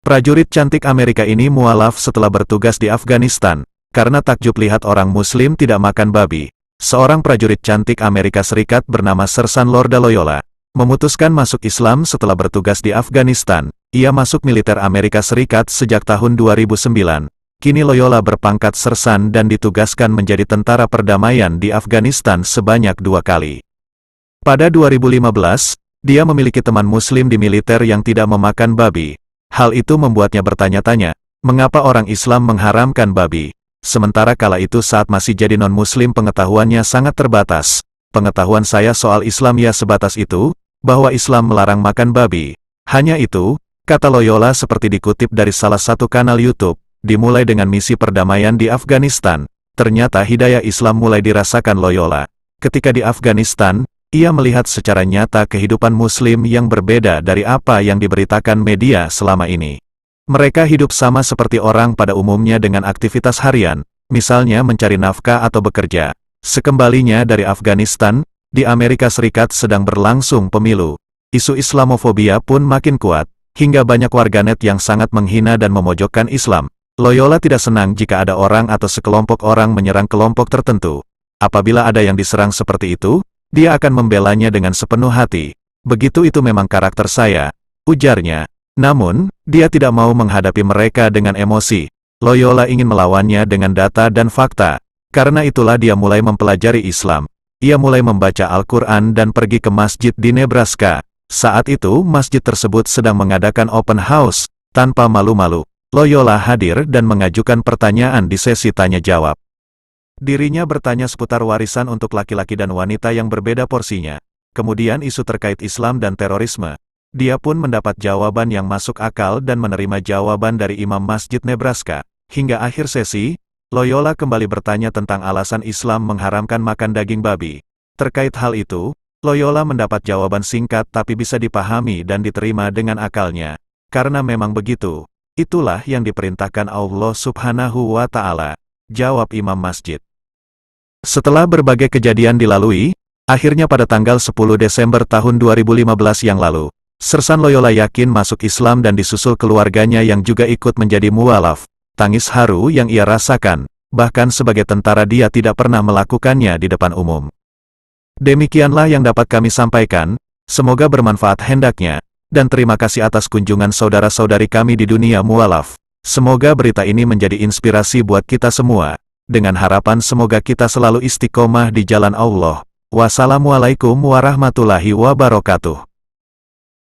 Prajurit cantik Amerika ini mualaf setelah bertugas di Afghanistan, karena takjub lihat orang Muslim tidak makan babi. Seorang prajurit cantik Amerika Serikat bernama Sersan Lorda Loyola memutuskan masuk Islam setelah bertugas di Afghanistan. Ia masuk militer Amerika Serikat sejak tahun 2009. Kini Loyola berpangkat sersan dan ditugaskan menjadi tentara perdamaian di Afghanistan sebanyak 2 kali. Pada 2015, dia memiliki teman Muslim di militer yang tidak memakan babi. Hal itu membuatnya bertanya-tanya, mengapa orang Islam mengharamkan babi? Sementara kala itu saat masih jadi non-Muslim pengetahuannya sangat terbatas. Pengetahuan saya soal Islam ya sebatas itu, bahwa Islam melarang makan babi. Hanya itu, kata Loyola seperti dikutip dari salah satu kanal YouTube, dimulai dengan misi perdamaian di Afghanistan. Ternyata hidayah Islam mulai dirasakan Loyola. Ketika di Afghanistan, ia melihat secara nyata kehidupan Muslim yang berbeda dari apa yang diberitakan media selama ini. Mereka hidup sama seperti orang pada umumnya dengan aktivitas harian, misalnya mencari nafkah atau bekerja. Sekembalinya dari Afghanistan, di Amerika Serikat sedang berlangsung pemilu. Isu Islamofobia pun makin kuat, hingga banyak warganet yang sangat menghina dan memojokkan Islam. Loyola tidak senang jika ada orang atau sekelompok orang menyerang kelompok tertentu. Apabila ada yang diserang seperti itu, dia akan membelanya dengan sepenuh hati. Begitu itu memang karakter saya, ujarnya. Namun, dia tidak mau menghadapi mereka dengan emosi. Loyola ingin melawannya dengan data dan fakta. Karena itulah dia mulai mempelajari Islam. Ia mulai membaca Al-Quran dan pergi ke masjid di Nebraska. Saat itu, masjid tersebut sedang mengadakan open house. Tanpa malu-malu, Loyola hadir dan mengajukan pertanyaan di sesi tanya-jawab. Dirinya bertanya seputar warisan untuk laki-laki dan wanita yang berbeda porsinya. Kemudian isu terkait Islam dan terorisme. Dia pun mendapat jawaban yang masuk akal dan menerima jawaban dari Imam Masjid Nebraska. Hingga akhir sesi, Loyola kembali bertanya tentang alasan Islam mengharamkan makan daging babi. Terkait hal itu, Loyola mendapat jawaban singkat tapi bisa dipahami dan diterima dengan akalnya. Karena memang begitu, itulah yang diperintahkan Allah Subhanahu wa Ta'ala, jawab Imam Masjid. Setelah berbagai kejadian dilalui, akhirnya pada tanggal 10 Desember tahun 2015 yang lalu, Sersan Loyola yakin masuk Islam dan disusul keluarganya yang juga ikut menjadi mualaf. Tangis haru yang ia rasakan, bahkan sebagai tentara dia tidak pernah melakukannya di depan umum. Demikianlah yang dapat kami sampaikan, semoga bermanfaat hendaknya, dan terima kasih atas kunjungan saudara-saudari kami di dunia mualaf. Semoga berita ini menjadi inspirasi buat kita semua. Dengan harapan semoga kita selalu istiqomah di jalan Allah. Wassalamualaikum warahmatullahi wabarakatuh.